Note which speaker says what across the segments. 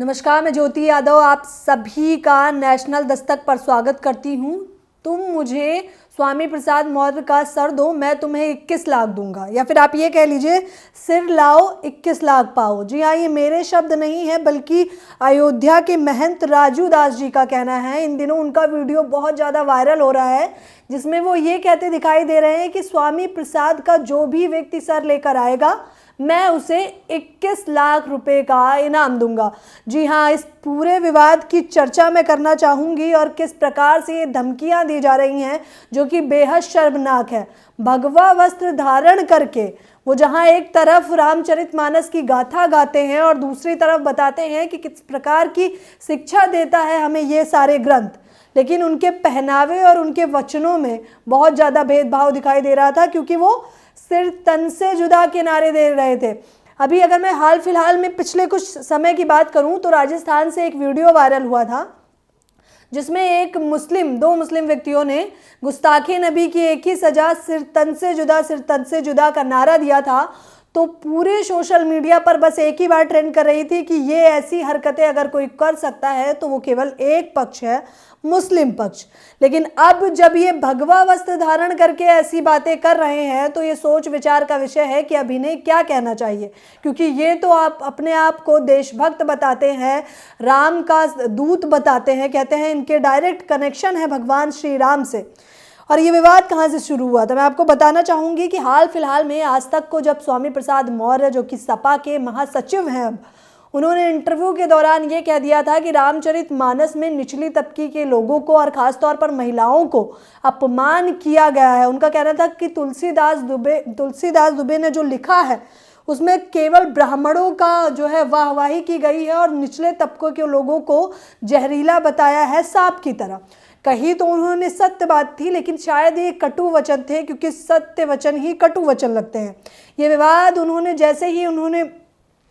Speaker 1: नमस्कार, मैं ज्योति यादव आप सभी का नेशनल दस्तक पर स्वागत करती हूँ। तुम मुझे स्वामी प्रसाद मौर्य का सर दो, मैं तुम्हें 21 लाख दूंगा, या फिर आप ये कह लीजिए सिर लाओ 21 लाख पाओ। जी हाँ, ये मेरे शब्द नहीं है बल्कि अयोध्या के महंत राजू दास जी का कहना है। इन दिनों उनका वीडियो बहुत ज़्यादा वायरल हो रहा है जिसमें वो ये कहते दिखाई दे रहे हैं कि स्वामी प्रसाद का जो भी व्यक्ति सर लेकर आएगा मैं उसे 21 लाख रुपए का इनाम दूंगा। जी हाँ, इस पूरे विवाद की चर्चा मैं करना चाहूँगी और किस प्रकार से ये धमकियाँ दी जा रही हैं जो कि बेहद शर्मनाक है। भगवा वस्त्र धारण करके वो जहाँ एक तरफ रामचरितमानस की गाथा गाते हैं और दूसरी तरफ बताते हैं कि किस प्रकार की शिक्षा देता है हमें ये सारे ग्रंथ, लेकिन उनके पहनावे और उनके वचनों में बहुत ज़्यादा भेदभाव दिखाई दे रहा था क्योंकि वो सिर तन से जुदा के नारे दे रहे थे। अभी अगर मैं हाल फिलहाल में पिछले कुछ समय की बात करूं तो राजस्थान से एक वीडियो वायरल हुआ था जिसमें दो मुस्लिम व्यक्तियों ने गुस्ताखे नबी की एक ही सजा सिर तन से जुदा का नारा दिया था। तो पूरे सोशल मीडिया पर बस एक ही बात ट्रेंड कर रही थी कि ये ऐसी हरकतें अगर कोई कर सकता है तो वो केवल एक पक्ष है, मुस्लिम पक्ष। लेकिन अब जब ये भगवा वस्त्र धारण करके ऐसी बातें कर रहे हैं तो ये सोच विचार का विषय है कि अब इन्हें क्या कहना चाहिए, क्योंकि ये तो आप अपने आप को देशभक्त बताते हैं, राम का दूत बताते हैं, कहते हैं इनके डायरेक्ट कनेक्शन है भगवान श्री राम से। और ये विवाद कहाँ से शुरू हुआ था मैं आपको बताना चाहूँगी कि हाल फिलहाल में आज तक को जब स्वामी प्रसाद मौर्य जो कि सपा के महासचिव हैं अब, उन्होंने इंटरव्यू के दौरान ये कह दिया था कि रामचरितमानस में निचली तबके के लोगों को और ख़ासतौर पर महिलाओं को अपमान किया गया है। उनका कहना था कि तुलसीदास दुबे ने जो लिखा है उसमें केवल ब्राह्मणों का जो है वाहवाही की गई है और निचले तबकों के लोगों को जहरीला बताया है सांप की तरह। कही तो उन्होंने सत्य बात थी, लेकिन शायद ये कटु वचन थे क्योंकि सत्य वचन ही कटु वचन लगते हैं। ये विवाद जैसे ही उन्होंने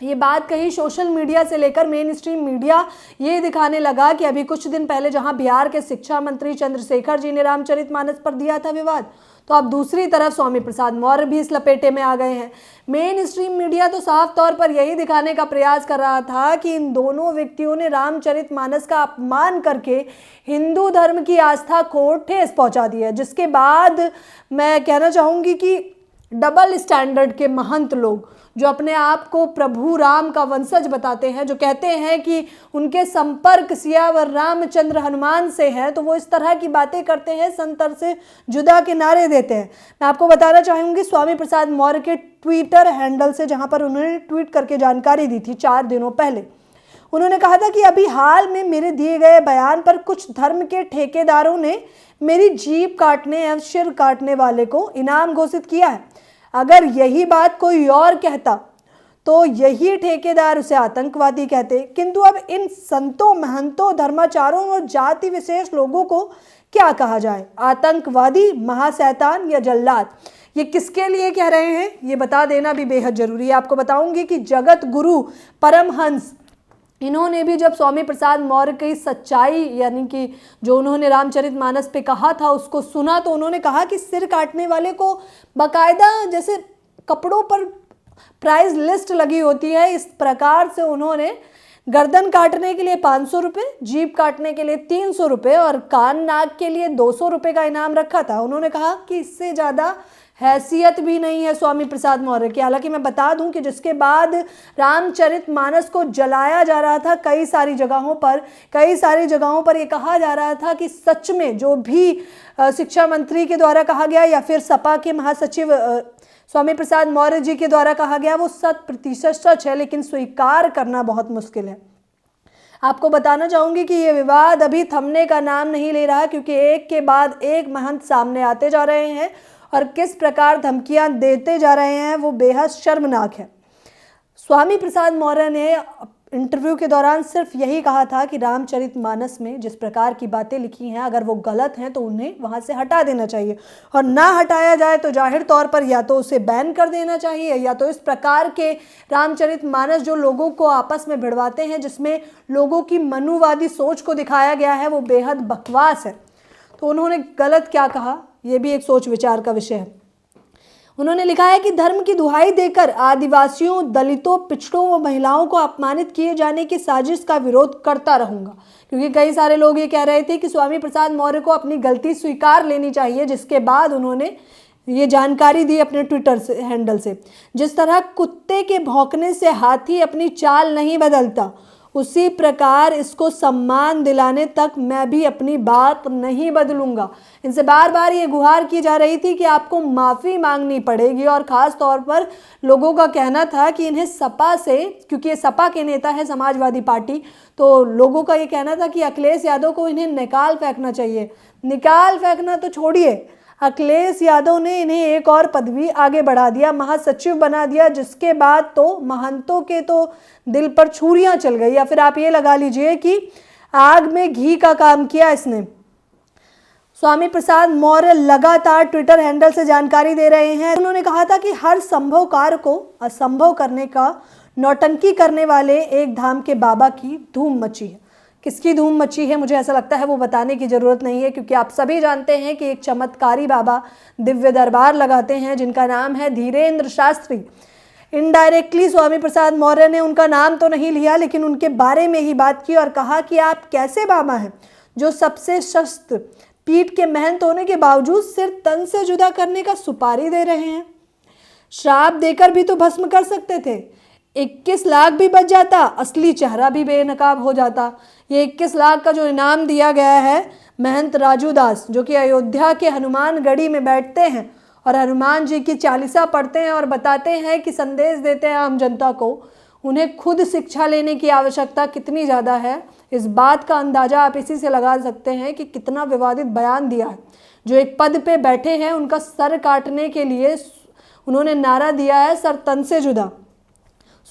Speaker 1: ये बात कही, सोशल मीडिया से लेकर मेन स्ट्रीम मीडिया ये दिखाने लगा कि अभी कुछ दिन पहले जहां बिहार के शिक्षा मंत्री चंद्रशेखर जी ने रामचरितमानस पर दिया था विवाद, तो अब दूसरी तरफ स्वामी प्रसाद मौर्य भी इस लपेटे में आ गए हैं। मेन स्ट्रीम मीडिया तो साफ तौर पर यही दिखाने का प्रयास कर रहा था कि इन दोनों व्यक्तियों ने रामचरितमानस का अपमान करके हिंदू धर्म की आस्था को ठेस पहुंचा दी है, जिसके बाद मैं कहना चाहूँगी कि डबल स्टैंडर्ड के महंत लोग जो अपने आप को प्रभु राम का वंशज बताते हैं, जो कहते हैं कि उनके संपर्क सियावर रामचंद्र हनुमान से है, तो वो इस तरह की बातें करते हैं, संतर से जुदा के नारे देते हैं। मैं आपको बताना चाहूँगी स्वामी प्रसाद मौर्य के ट्विटर हैंडल से, जहाँ पर उन्होंने ट्वीट करके जानकारी दी थी 4 दिनों पहले, उन्होंने कहा था कि अभी हाल में मेरे दिए गए बयान पर कुछ धर्म के ठेकेदारों ने मेरी जीभ काटने या सिर काटने वाले को इनाम घोषित किया है। अगर यही बात कोई और कहता तो यही ठेकेदार उसे आतंकवादी कहते, किंतु अब इन संतों, महंतों, धर्माचारों और जाति विशेष लोगों को क्या कहा जाए, आतंकवादी, महाशैतान या जल्लाद? ये किसके लिए कह रहे हैं ये बता देना भी बेहद जरूरी है। आपको बताऊंगी कि जगत गुरु परमहंस, इन्होंने भी जब स्वामी प्रसाद मौर्य की सच्चाई यानी कि जो उन्होंने रामचरितमानस पे कहा था उसको सुना, तो उन्होंने कहा कि सिर काटने वाले को बाकायदा जैसे कपड़ों पर प्राइस लिस्ट लगी होती है, इस प्रकार से उन्होंने गर्दन काटने के लिए 500 रुपये, जीभ काटने के लिए 300 रुपये और कान नाक के लिए 200 रुपये का इनाम रखा था। उन्होंने कहा कि इससे ज़्यादा हैसियत भी नहीं है स्वामी प्रसाद मौर्य की। हालांकि मैं बता दूं कि जिसके बाद रामचरितमानस को जलाया जा रहा था कई सारी जगहों पर ये कहा जा रहा था कि सच में जो भी शिक्षा मंत्री के द्वारा कहा गया या फिर सपा के महासचिव स्वामी प्रसाद मौर्य जी के द्वारा कहा गया वो 100% सच है, लेकिन स्वीकार करना बहुत मुश्किल है। आपको बताना चाहूँगी कि ये विवाद अभी थमने का नाम नहीं ले रहा, क्योंकि एक के बाद एक महंत सामने आते जा रहे हैं और किस प्रकार धमकियां देते जा रहे हैं वो बेहद शर्मनाक है। स्वामी प्रसाद मौर्य ने इंटरव्यू के दौरान सिर्फ यही कहा था कि रामचरितमानस में जिस प्रकार की बातें लिखी हैं अगर वो गलत हैं तो उन्हें वहाँ से हटा देना चाहिए, और ना हटाया जाए तो जाहिर तौर पर या तो उसे बैन कर देना चाहिए या तो इस प्रकार के रामचरितमानस जो लोगों को आपस में भिड़वाते हैं, जिसमें लोगों की मनुवादी सोच को दिखाया गया है, वो बेहद बकवास है। तो उन्होंने गलत क्या कहा ये भी एक सोच विचार का विषय है। उन्होंने लिखा है कि धर्म की दुहाई देकर आदिवासियों, दलितों, पिछड़ों व महिलाओं को अपमानित किए जाने की साजिश का विरोध करता रहूंगा। क्योंकि कई सारे लोग ये कह रहे थे कि स्वामी प्रसाद मौर्य को अपनी गलती स्वीकार लेनी चाहिए, जिसके बाद उन्होंने ये जानकारी दी अपने ट्विटर हैंडल से। जिस तरह कुत्ते के भौंकने से हाथी अपनी चाल नहीं बदलता, उसी प्रकार इसको सम्मान दिलाने तक मैं भी अपनी बात नहीं बदलूंगा। इनसे बार बार ये गुहार की जा रही थी कि आपको माफ़ी मांगनी पड़ेगी, और ख़ास तौर पर लोगों का कहना था कि इन्हें सपा से, क्योंकि ये सपा के नेता है समाजवादी पार्टी, तो लोगों का ये कहना था कि अखिलेश यादव को इन्हें निकाल फेंकना चाहिए। निकाल फेंकना तो छोड़िए, अखिलेश यादव ने इन्हें एक और पदवी आगे बढ़ा दिया, महासचिव बना दिया, जिसके बाद तो महंतों के तो दिल पर छुरियां चल गई, या फिर आप ये लगा लीजिए कि आग में घी का काम किया इसने। स्वामी प्रसाद मौर्य लगातार ट्विटर हैंडल से जानकारी दे रहे हैं। उन्होंने कहा था कि हर संभव कार्य को असंभव करने का नौटंकी करने वाले एक धाम के बाबा की धूम मची है। किसकी धूम मची है मुझे ऐसा लगता है वो बताने की ज़रूरत नहीं है, क्योंकि आप सभी जानते हैं कि एक चमत्कारी बाबा दिव्य दरबार लगाते हैं जिनका नाम है धीरेन्द्र शास्त्री। इनडायरेक्टली स्वामी प्रसाद मौर्य ने उनका नाम तो नहीं लिया, लेकिन उनके बारे में ही बात की और कहा कि आप कैसे बाबा हैं जो सबसे सख्त पीठ के महंत होने के बावजूद सिर तन से जुदा करने का सुपारी दे रहे हैं। श्राप देकर भी तो भस्म कर सकते थे, 21 लाख भी बच जाता, असली चेहरा भी बेनकाब हो जाता। ये 21 लाख का जो इनाम दिया गया है महंत राजू दास, जो कि अयोध्या के हनुमान गढ़ी में बैठते हैं और हनुमान जी की चालीसा पढ़ते हैं और बताते हैं कि संदेश देते हैं आम जनता को, उन्हें खुद शिक्षा लेने की आवश्यकता कितनी ज़्यादा है, इस बात का अंदाज़ा आप इसी से लगा सकते हैं कि कितना विवादित बयान दिया है। जो एक पद पे बैठे हैं उनका सर काटने के लिए उन्होंने नारा दिया है, सर तन से जुदा।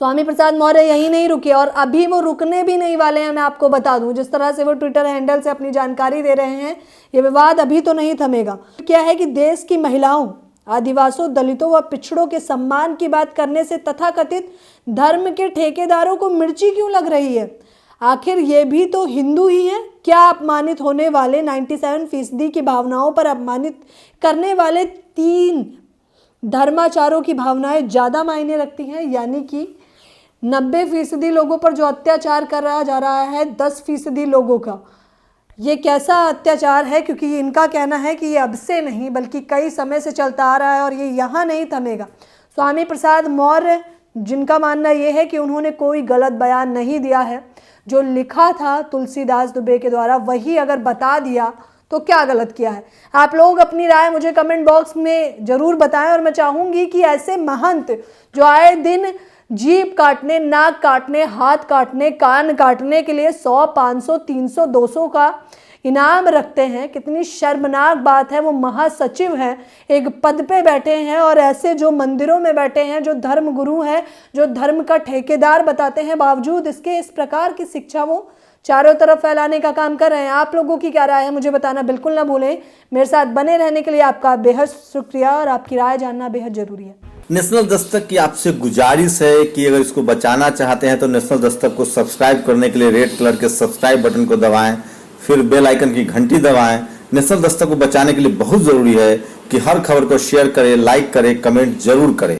Speaker 1: स्वामी प्रसाद मौर्य यही नहीं रुके और अभी वो रुकने भी नहीं वाले हैं। मैं आपको बता दूं, जिस तरह से वो ट्विटर हैंडल से अपनी जानकारी दे रहे हैं, ये विवाद अभी तो नहीं थमेगा। क्या है कि देश की महिलाओं, आदिवासियों, दलितों व पिछड़ों के सम्मान की बात करने से तथाकथित धर्म के ठेकेदारों को मिर्ची क्यों लग रही है? आखिर ये भी तो हिंदू ही हैं। क्या अपमानित होने वाले 97% की भावनाओं पर अपमानित करने वाले 3 धर्माचारों की भावनाएं ज़्यादा मायने रखती हैं? यानी कि 90% लोगों पर जो अत्याचार करा जा रहा है 10% लोगों का, ये कैसा अत्याचार है? क्योंकि इनका कहना है कि ये अब से नहीं बल्कि कई समय से चलता आ रहा है और ये यहाँ नहीं थमेगा। स्वामी प्रसाद मौर्य, जिनका मानना ये है कि उन्होंने कोई गलत बयान नहीं दिया है, जो लिखा था तुलसीदास दुबे के द्वारा वही अगर बता दिया तो क्या गलत किया है? आप लोग अपनी राय मुझे कमेंट बॉक्स में ज़रूर बताएं। और मैं चाहूँगी कि ऐसे महंत जो आए दिन जीभ काटने, नाक काटने, हाथ काटने, कान काटने के लिए 100, 500, 300, 200 का इनाम रखते हैं, कितनी शर्मनाक बात है। वो महासचिव हैं, एक पद पे बैठे हैं, और ऐसे जो मंदिरों में बैठे हैं, जो धर्म गुरु हैं, जो धर्म का ठेकेदार बताते हैं, बावजूद इसके इस प्रकार की शिक्षा वो चारों तरफ फैलाने का काम कर रहे हैं। आप लोगों की क्या राय है मुझे बताना बिल्कुल ना भूलें। मेरे साथ बने रहने के लिए आपका बेहद शुक्रिया, और आपकी राय जानना बेहद जरूरी है।
Speaker 2: नेशनल दस्तक की आपसे गुजारिश है कि अगर इसको बचाना चाहते हैं तो नेशनल दस्तक को सब्सक्राइब करने के लिए रेड कलर के सब्सक्राइब बटन को दबाएं, फिर बेल आइकन की घंटी दबाएं। नेशनल दस्तक को बचाने के लिए बहुत जरूरी है कि हर खबर को शेयर करें, लाइक करें, कमेंट जरूर करें।